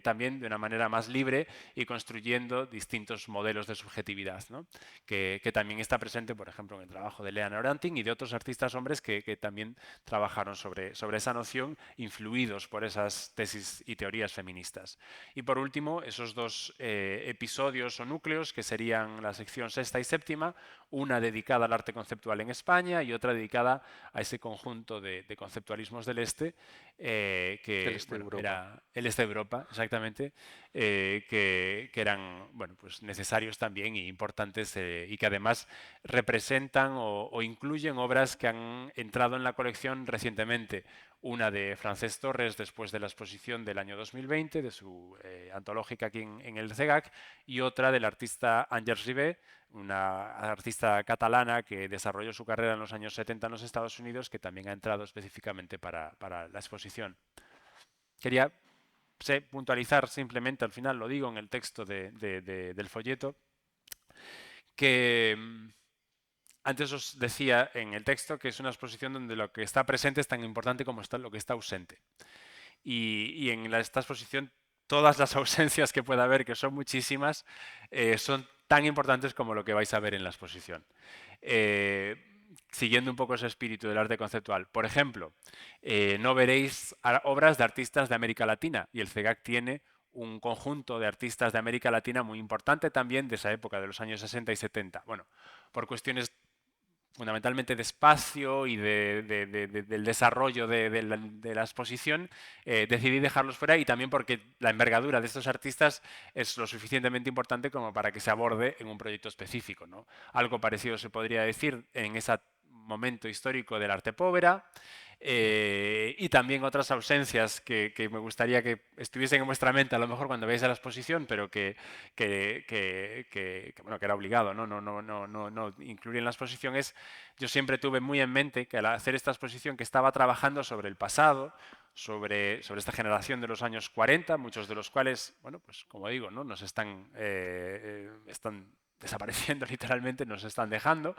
también de una manera más libre, y construyendo distintos modelos de subjetividad, ¿no?, que también está presente, por ejemplo, en el trabajo de Leonor Anting y de otros artistas hombres que también trabajaron sobre esa noción, influidos por esas tesis y teorías feministas. Y por último, esos dos episodios o núcleos, que serían la sección sexta y séptima, una dedicada al arte conceptual en España y otra dedicada a ese conjunto de conceptualismos del Este, del que este de bueno, Europa. era el Este de Europa, exactamente, que eran, bueno, pues necesarios también y importantes, y que además representan o incluyen obras que han entrado en la colección recientemente. Una de Francesc Torres, después de la exposición del año 2020, de su antológica aquí en el CEGAC, y otra del artista Àngels Ribé, una artista catalana que desarrolló su carrera en los años 70 en los Estados Unidos, que también ha entrado específicamente para la exposición. Quería puntualizar simplemente, al final lo digo en el texto del folleto, que antes os decía en el texto que es una exposición donde lo que está presente es tan importante como lo que está ausente. Y en esta exposición todas las ausencias que pueda haber, que son muchísimas, son tan importantes como lo que vais a ver en la exposición. Siguiendo un poco ese espíritu del arte conceptual. Por ejemplo, no veréis obras de artistas de América Latina, y el CEGAC tiene un conjunto de artistas de América Latina muy importante también de esa época, de los años 60 y 70. Bueno, por cuestiones fundamentalmente de espacio y del desarrollo de la exposición, decidí dejarlos fuera, y también porque la envergadura de estos artistas es lo suficientemente importante como para que se aborde en un proyecto específico, ¿no? Algo parecido se podría decir en ese momento histórico del arte povera, y también otras ausencias que me gustaría que estuviesen en vuestra mente a lo mejor cuando veáis la exposición, pero bueno, que era obligado, no incluir en la exposición. Yo siempre tuve muy en mente que al hacer esta exposición, que estaba trabajando sobre el pasado, sobre esta generación de los años 40, muchos de los cuales, bueno, pues como digo, ¿no?, nos están desapareciendo literalmente, nos están dejando,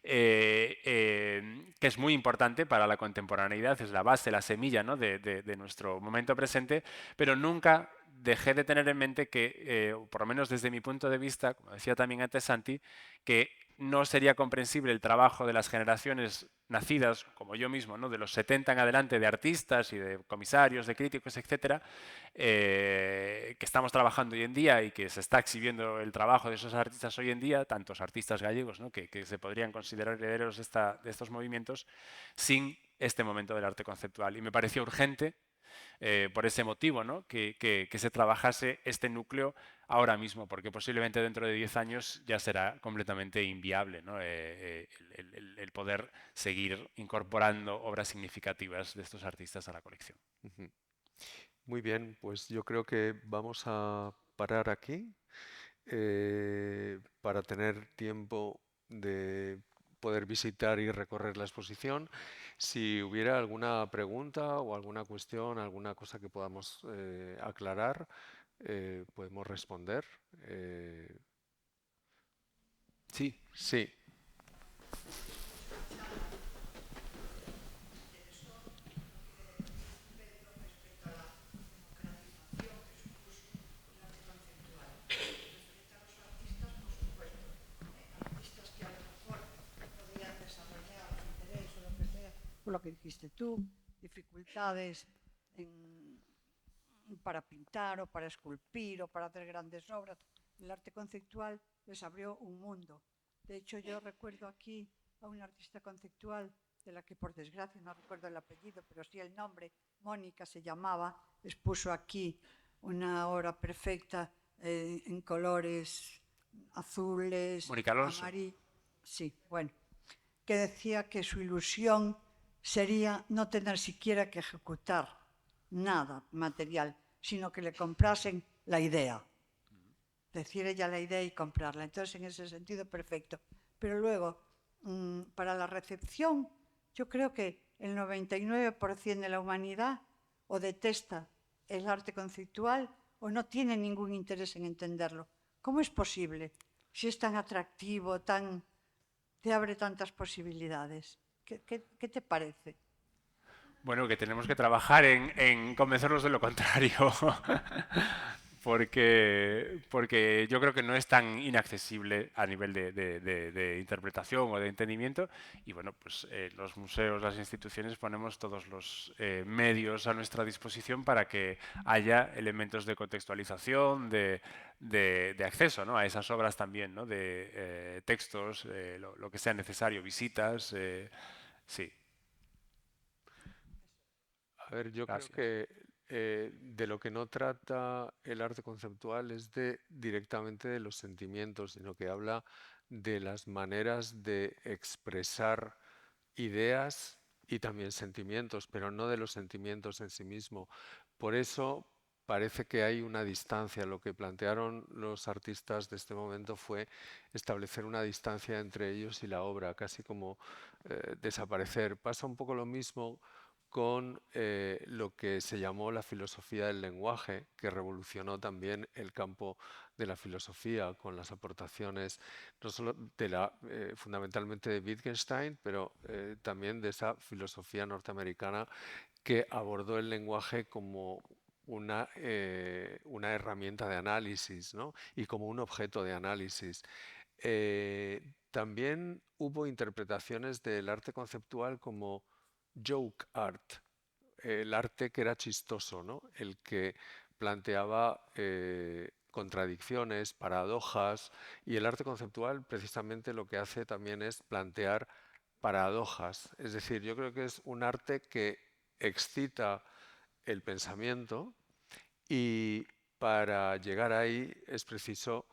que es muy importante para la contemporaneidad, es la base, la semilla, ¿no?, de nuestro momento presente, pero nunca dejé de tener en mente que, por lo menos desde mi punto de vista, como decía también antes Santi, que no sería comprensible el trabajo de las generaciones nacidas, como yo mismo, ¿no?, de los 70 en adelante, de artistas y de comisarios, de críticos, etcétera, que estamos trabajando hoy en día y que se está exhibiendo el trabajo de esos artistas hoy en día, tantos artistas gallegos, ¿no?, que se podrían considerar herederos de estos movimientos, sin este momento del arte conceptual. Y me pareció urgente por ese motivo, ¿no? Que se trabajase este núcleo ahora mismo, porque posiblemente dentro de 10 años ya será completamente inviable, ¿no? El poder seguir incorporando obras significativas de estos artistas a la colección. Ujú. Muy bien, pues yo creo que vamos a parar aquí para tener tiempo de poder visitar y recorrer la exposición. Si hubiera alguna pregunta o alguna cuestión, alguna cosa que podamos aclarar, podemos responder. Eh, Sí. sí, por lo que dijiste tú, dificultades para pintar o para esculpir o para hacer grandes obras. El arte conceptual les abrió un mundo. De hecho, yo recuerdo aquí a una artista conceptual de la que por desgracia no recuerdo el apellido, pero sí el nombre, Mónica se llamaba, expuso aquí una obra perfecta en colores azules, Mónica Alonso. amarillos. Sí, bueno, que decía que su ilusión sería no tener siquiera que ejecutar nada material, sino que le comprasen la idea. Decir ella la idea y comprarla. Entonces, en ese sentido, perfecto. Pero luego, para la recepción, yo creo que el 99% de la humanidad o detesta el arte conceptual o no tiene ningún interés en entenderlo. ¿Cómo es posible? Si es tan atractivo, te abre tantas posibilidades. ¿Qué te parece? Bueno, que tenemos que trabajar en convencerlos de lo contrario, porque yo creo que no es tan inaccesible a nivel de interpretación o de entendimiento. Y bueno, pues los museos, las instituciones ponemos todos los medios a nuestra disposición para que haya elementos de contextualización, de acceso, ¿no? A esas obras también, ¿no? De textos, lo que sea necesario, visitas, sí. a ver, yo creo Gracias. que de lo que no trata el arte conceptual es de directamente de los sentimientos, sino que habla de las maneras de expresar ideas y también sentimientos, pero no de los sentimientos en sí mismo. Por eso parece que hay una distancia. Lo que plantearon los artistas de este momento fue establecer una distancia entre ellos y la obra, casi como desaparecer. Pasa un poco lo mismo con lo que se llamó la filosofía del lenguaje, que revolucionó también el campo de la filosofía con las aportaciones no solo fundamentalmente de Wittgenstein, pero también de esa filosofía norteamericana que abordó el lenguaje como una herramienta de análisis, ¿no? Y como un objeto de análisis. También hubo interpretaciones del arte conceptual como joke art, el arte que era chistoso, ¿no? El que planteaba contradicciones, paradojas, y el arte conceptual precisamente lo que hace también es plantear paradojas. Es decir, yo creo que es un arte que excita el pensamiento y para llegar ahí es preciso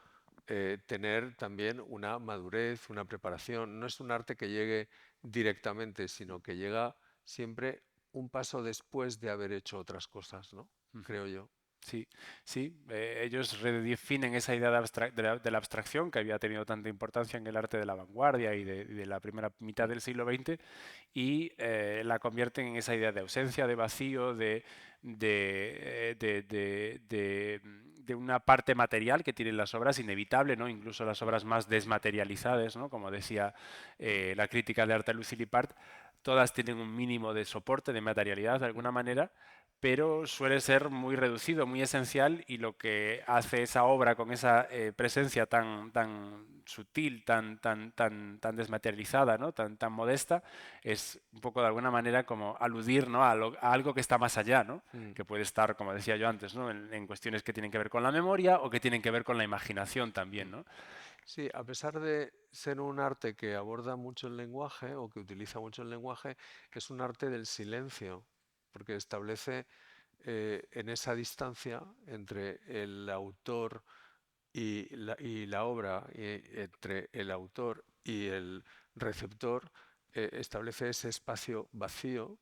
tener también una madurez, una preparación. No es un arte que llegue directamente, sino que llega siempre un paso después de haber hecho otras cosas, ¿no? Ujú. Creo yo. Sí, sí, ellos redefinen esa idea de la abstracción que había tenido tanta importancia en el arte de la vanguardia y de la primera mitad del siglo XX y la convierten en esa idea de ausencia, de vacío, de una parte material que tienen las obras, inevitable, ¿no? Incluso las obras más desmaterializadas, ¿no? Como decía la crítica de arte Lucy Lippard, todas tienen un mínimo de soporte, de materialidad de alguna manera, pero suele ser muy reducido, muy esencial, y lo que hace esa obra con esa presencia tan sutil, tan desmaterializada, ¿no? tan modesta, es un poco de alguna manera como aludir, ¿no? a algo que está más allá, ¿no? Mm. Que puede estar, como decía yo antes, ¿no? en cuestiones que tienen que ver con la memoria o que tienen que ver con la imaginación también, ¿no? Sí, a pesar de ser un arte que aborda mucho el lenguaje o que utiliza mucho el lenguaje, es un arte del silencio, porque establece en esa distancia entre el autor y la obra, entre el autor y el receptor, establece ese espacio vacío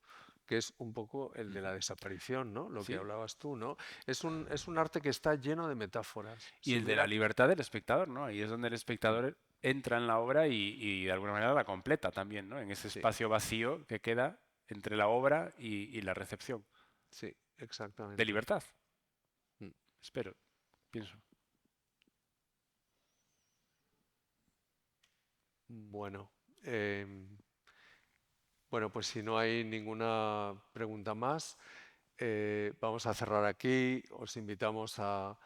que es un poco el de la desaparición, ¿no? Lo que Sí. hablabas tú, ¿no? Es un arte que está lleno de metáforas. Y Si el de la hubiera... libertad del espectador, ¿no? Ahí es donde el espectador entra en la obra y de alguna manera la completa también, ¿no? En ese Sí, espacio vacío que queda entre la obra y la recepción. sí, De exactamente. libertad, Mm. espero, pienso. Bueno, bueno, pues si no hay ninguna pregunta más, vamos a cerrar aquí. Os invitamos a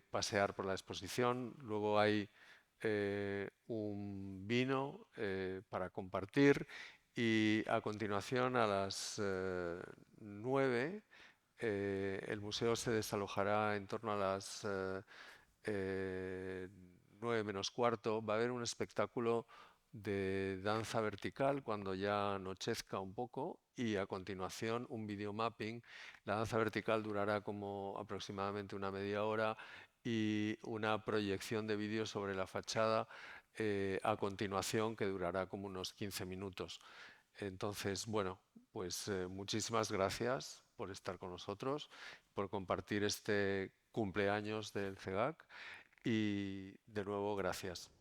pasear por la exposición. Luego hay un vino para compartir y a continuación a las 9 el museo se desalojará en torno a las 9 menos cuarto. Va a haber un espectáculo de danza vertical cuando ya anochezca un poco y a continuación un videomapping. La danza vertical durará como aproximadamente una media hora y una proyección de vídeo sobre la fachada a continuación que durará como unos 15 minutos. Entonces, bueno, pues muchísimas gracias por estar con nosotros, por compartir este cumpleaños del CEGAC y de nuevo gracias.